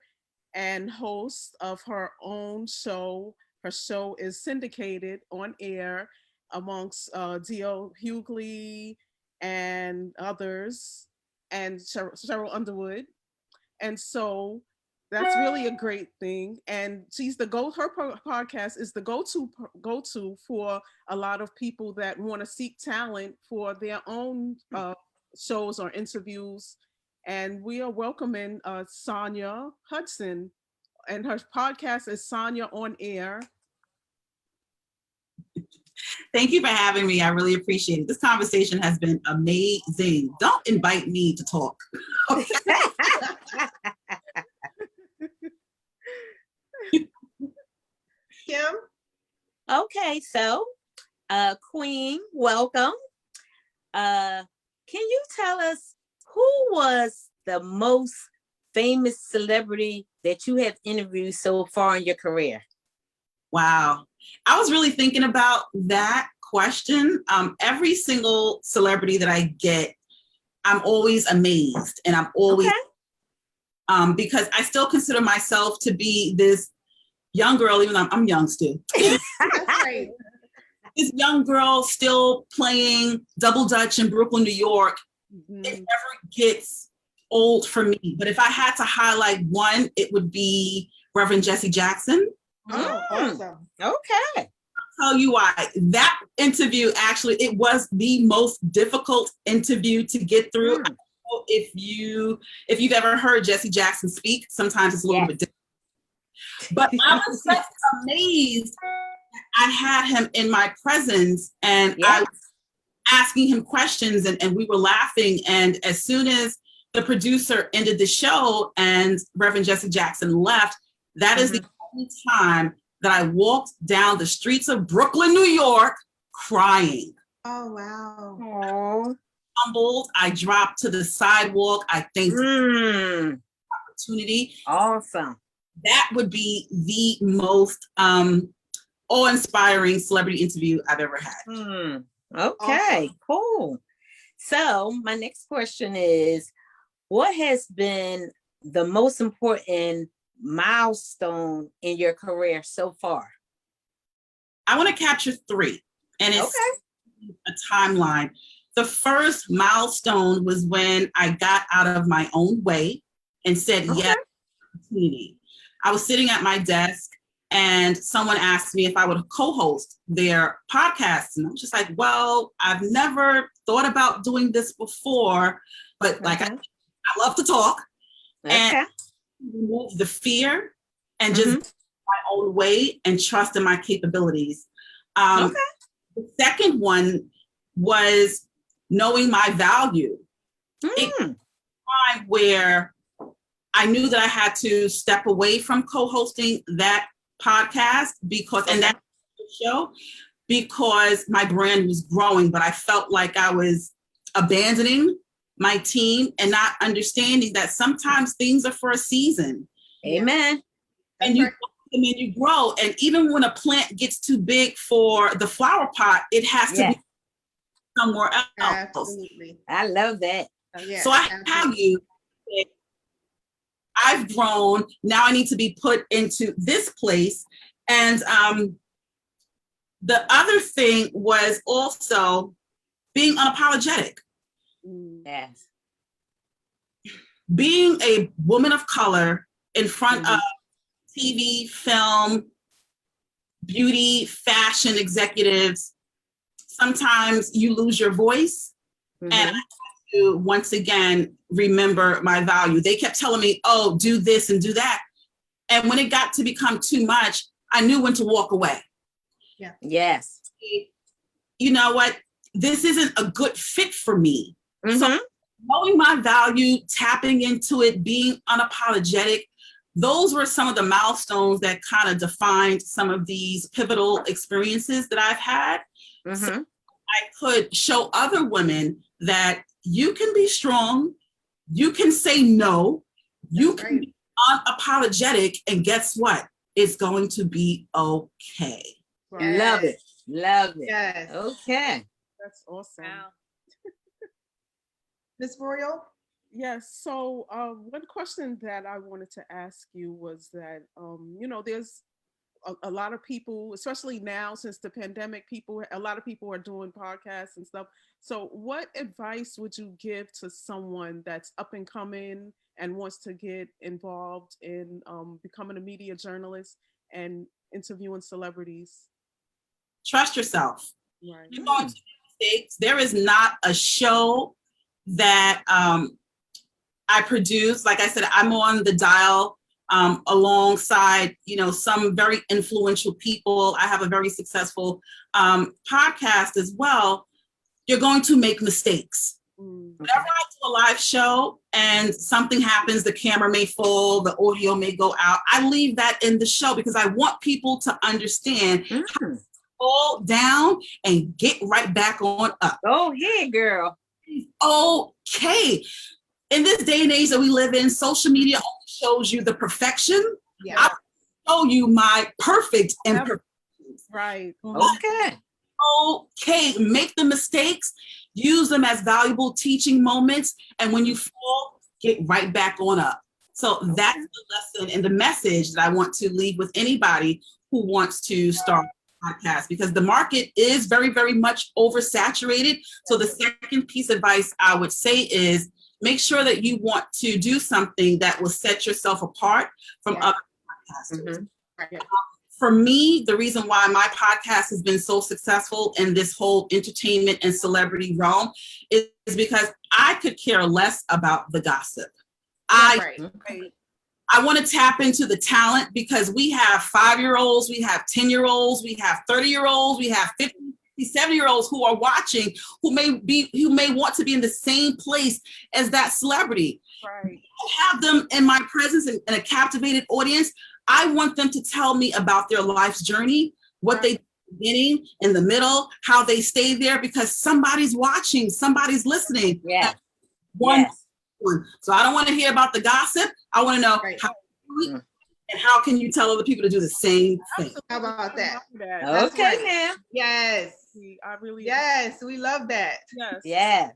and host of her own show. Her show is syndicated on air amongst D.L. Hughley and others, and Cheryl Underwood. And so that's really a great thing. And she's her podcast is the go-to for a lot of people that want to seek talent for their own shows or interviews. And we are welcoming Sanya Hudson, and her podcast is Sanya on Air. Thank you for having me. I really appreciate it. This conversation has been amazing. Don't invite me to talk. Kim? Okay, so Queen, welcome. Can you tell us who was the most famous celebrity that you have interviewed so far in your career? Wow. I was really thinking about that question. Every single celebrity that I get, I'm always amazed, and I'm always, because I still consider myself to be this young girl, even though I'm young still. That's right. This young girl still playing double dutch in Brooklyn, New York. It never gets old for me. But if I had to highlight one, it would be Reverend Jesse Jackson. Oh, awesome. Okay. I'll tell you why. That interview, actually, it was the most difficult interview to get through. I don't know if you've ever heard Jesse Jackson speak, sometimes it's a little bit different. But I was so amazed I had him in my presence, and I was asking him questions, and we were laughing. And as soon as the producer ended the show and Reverend Jesse Jackson left, that is the only time that I walked down the streets of Brooklyn, New York, crying. Oh, wow. Oh. Humbled. I dropped to the sidewalk. I thanked the opportunity. Awesome. That would be the most awe-inspiring celebrity interview I've ever had. Okay, awesome. Cool. So my next question is, what has been the most important milestone in your career so far? I want to capture 3, and it's a timeline. The first milestone was when I got out of my own way and said yes to the opportunity. I was sitting at my desk and someone asked me if I would co-host their podcast. And I'm just like, well, I've never thought about doing this before, but like I love to talk and remove the fear and just my own way and trust in my capabilities. The second one was knowing my value. It was a time where I knew that I had to step away from co-hosting that podcast and that show because my brand was growing, but I felt like I was abandoning my team and not understanding that sometimes things are for a season. Amen. And you grow. And even when a plant gets too big for the flower pot, it has to be somewhere else. Absolutely. I love that. So I tell you, I've grown. Now I need to be put into this place. And the other thing was also being unapologetic. Yes. Being a woman of color in front of TV, film, beauty, fashion executives, sometimes you lose your voice. And I have to, once again, remember my value. They kept telling me, oh, do this and do that. And when it got to become too much, I knew when to walk away. Yeah. Yes. You know what? This isn't a good fit for me. So knowing my value, tapping into it, being unapologetic, those were some of the milestones that kind of defined some of these pivotal experiences that I've had. So I could show other women that you can be strong, you can say no, you can be unapologetic, and guess what? It's going to be okay. Right. Love it. Love it. Yes. Okay. That's awesome. Wow. Ms. Royal? Yes. So one question that I wanted to ask you was that, there's a lot of people, especially now since the pandemic, a lot of people are doing podcasts and stuff. So what advice would you give to someone that's up and coming and wants to get involved in becoming a media journalist and interviewing celebrities? Trust yourself. Right. You're going to make mistakes. There is not a show that I produce. Like I said, I'm on the dial alongside, some very influential people. I have a very successful podcast as well. You're going to make mistakes. Whenever I do a live show and something happens, the camera may fall, the audio may go out, I leave that in the show because I want people to understand how to fall down and get right back on up. Oh, hey, girl. Okay. In this day and age that we live in, social media only shows you the perfection. Yeah. I show you my perfect imperfections. Right. Okay. Okay, make the mistakes use them as valuable teaching moments. And when you fall, get right back on up. So that's the lesson and the message that I want to leave with anybody who wants to start a podcast, because the market is very, very much oversaturated. So the second piece of advice I would say is make sure that you want to do something that will set yourself apart from other podcasters. For me, the reason why my podcast has been so successful in this whole entertainment and celebrity realm is because I could care less about the gossip. I want to tap into the talent, because we have 5-year-olds, we have 10-year-olds, we have 30-year-olds, we have 50, 70-year-olds who are watching, who may want to be in the same place as that celebrity. Right. I have them in my presence and a captivated audience. I want them to tell me about their life's journey, what they did in the beginning, in the middle, how they stay there, because somebody's watching, somebody's listening. Yeah. One. So I don't want to hear about the gossip. I want to know how you do it, and how can you tell other people to do the same thing. How about that? Okay, now. Yes. I really. Yes, we love that. Yes.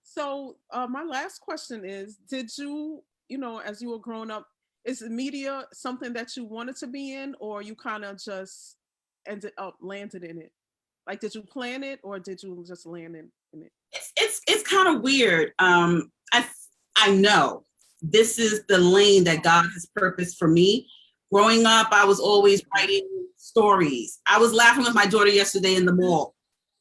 So my last question is, did you, as you were growing up, is media something that you wanted to be in, or you kind of just landed in it? Like, did you plan it, or did you just land in it? It's kind of weird. I know this is the lane that God has purposed for me. Growing up, I was always writing stories. I was laughing with my daughter yesterday in the mall.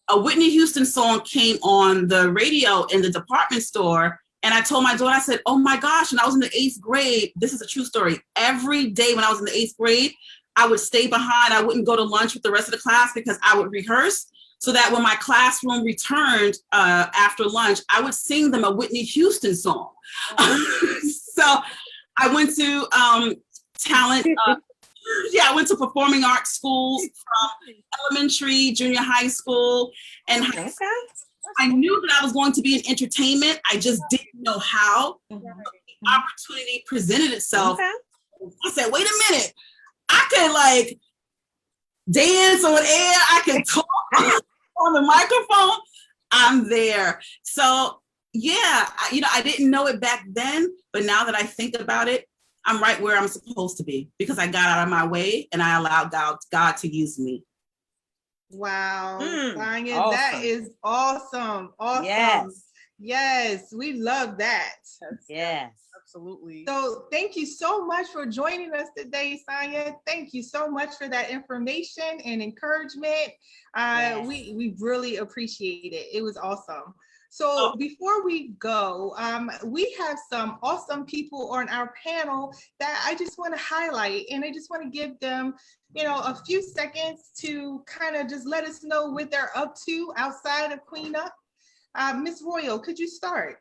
A Whitney Houston song came on the radio in the department store, and I told my daughter, I said, oh my gosh, when I was in the 8th grade, this is a true story. Every day when I was in the 8th grade, I would stay behind. I wouldn't go to lunch with the rest of the class because I would rehearse, so that when my classroom returned after lunch, I would sing them a Whitney Houston song. So I went to talent. I went to performing arts schools from elementary, junior high school, and high school. I knew that I was going to be in entertainment. I just didn't know how. The opportunity presented itself. I said, wait a minute. I could dance on air. I could talk on the microphone. I'm there. So yeah, I didn't know it back then, but now that I think about it, I'm right where I'm supposed to be, because I got out of my way and I allowed God to use me. Wow, Sanya, awesome. That is awesome. Awesome. Yes, we love that. Yes. Absolutely. So thank you so much for joining us today, Sanya. Thank you so much for that information and encouragement. We really appreciate it. It was awesome. So before we go, we have some awesome people on our panel that I just want to highlight, and I just want to give them, a few seconds to kind of just let us know what they're up to outside of Queen Up. Ms. Royal, could you start?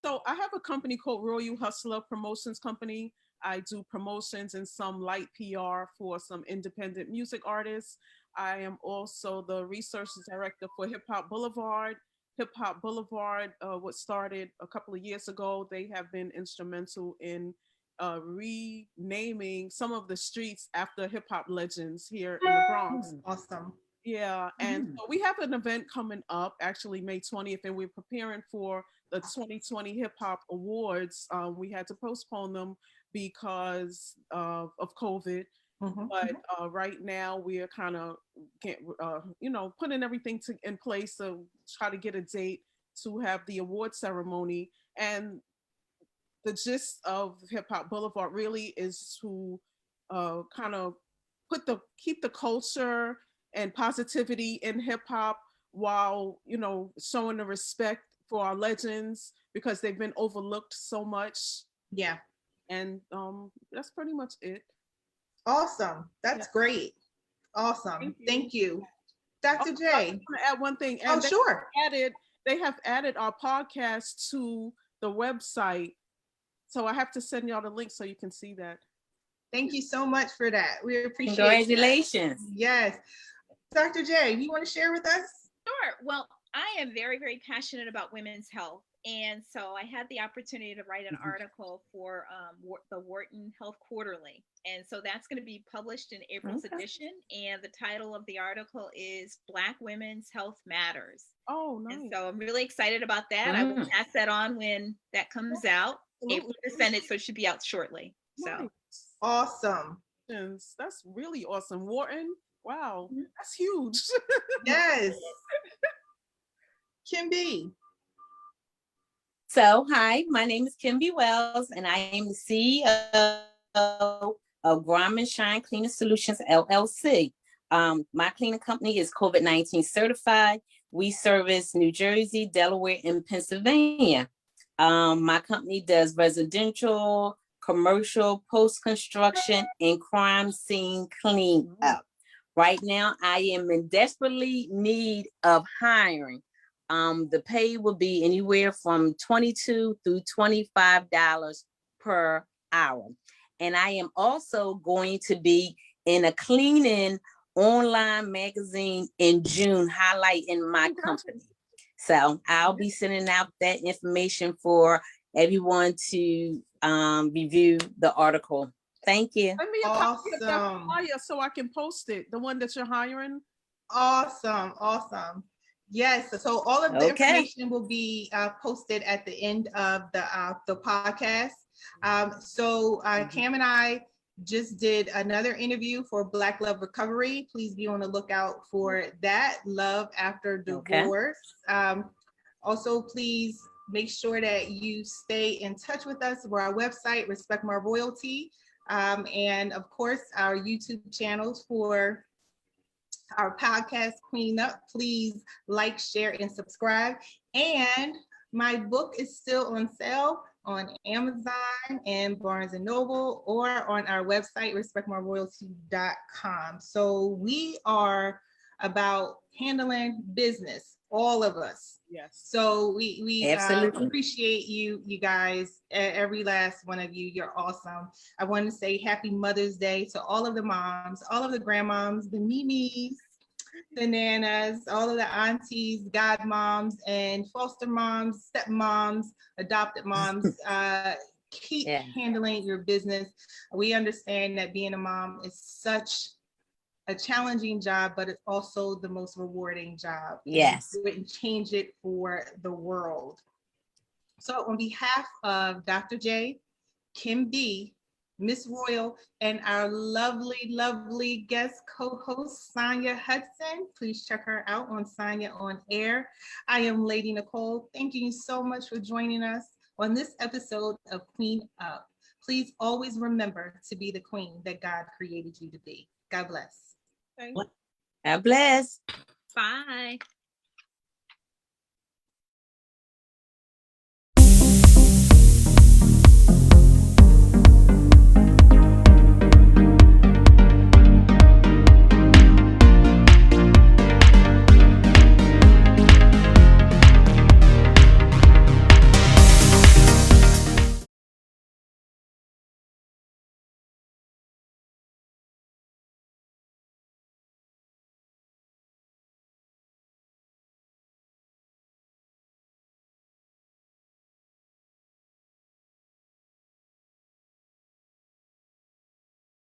So I have a company called Royal Hustler Promotions Company. I do promotions and some light PR for some independent music artists. I am also the research director for Hip Hop Boulevard. Hip Hop Boulevard was started a couple of years ago. They have been instrumental in renaming some of the streets after hip hop legends here in the Bronx. Awesome. Yeah, and so we have an event coming up, actually May 20th, and we're preparing for the 2020 Hip Hop Awards. We had to postpone them because of COVID. But right now we are kind of, putting everything in place to try to get a date to have the award ceremony. And the gist of Hip Hop Boulevard really is to kind of keep the culture and positivity in hip hop while, showing the respect for our legends, because they've been overlooked so much. Yeah. And that's pretty much it. Awesome. That's great. Awesome. Thank you. Dr. J. I want to add one thing. And sure. They have added our podcast to the website. So I have to send y'all the link so you can see that. Thank you so much for that. We appreciate it. Congratulations. Yes. Dr. J, you want to share with us? Sure. Well, I am very, very passionate about women's health. And so I had the opportunity to write an article for the Wharton Health Quarterly. And so that's going to be published in April's edition. And the title of the article is Black Women's Health Matters. Oh, nice. And so I'm really excited about that. I will pass that on when that comes out. April the Senate, so it should be out shortly. Nice. So awesome. That's really awesome. Wharton, wow, that's huge. Yes. Kim B. So, hi, my name is Kim B. Wells, and I am the CEO of Grime & Shine Cleaning Solutions, LLC. My cleaning company is COVID-19 certified. We service New Jersey, Delaware, and Pennsylvania. My company does residential, commercial, post-construction, and crime scene cleanup. Right now, I am in desperately need of hiring. The pay will be anywhere from $22 through $25 per hour. And I am also going to be in a cleaning online magazine in June, highlighting my company. So I'll be sending out that information for everyone to review the article. Thank you. Send me a copy of that flyer so I can post it, the one that you're hiring. Awesome. Yes, so all of the information will be posted at the end of the podcast. Cam and I just did another interview for Black Love Recovery. Please be on the lookout for that, Love After Divorce. Also, please make sure that you stay in touch with us for our website, Respect My Royalty, and of course, our YouTube channels for our podcast, Queen Up. Please like, share, and subscribe. And my book is still on sale on Amazon and Barnes & Noble, or on our website, respectmyroyalty.com. So we are about handling business, all of us. Yes. So we appreciate you guys, every last one of you. You're awesome. I want to say happy Mother's Day to all of the moms, all of the grandmoms, the mimis, the nanas, all of the aunties, godmoms, and foster moms, stepmoms, adopted moms. Keep handling your business. We understand that being a mom is such a challenging job, but it's also the most rewarding job. Yes. We wouldn't change it for the world. So on behalf of Dr. J, Kim B, Miss Royal, and our lovely, lovely guest co-host, Sanya Hudson. Please check her out on Sanya on Air. I am LadyNicole. Thank you so much for joining us on this episode of Queen Up. Please always remember to be the queen that God created you to be. God bless. Thank you. God bless. bye.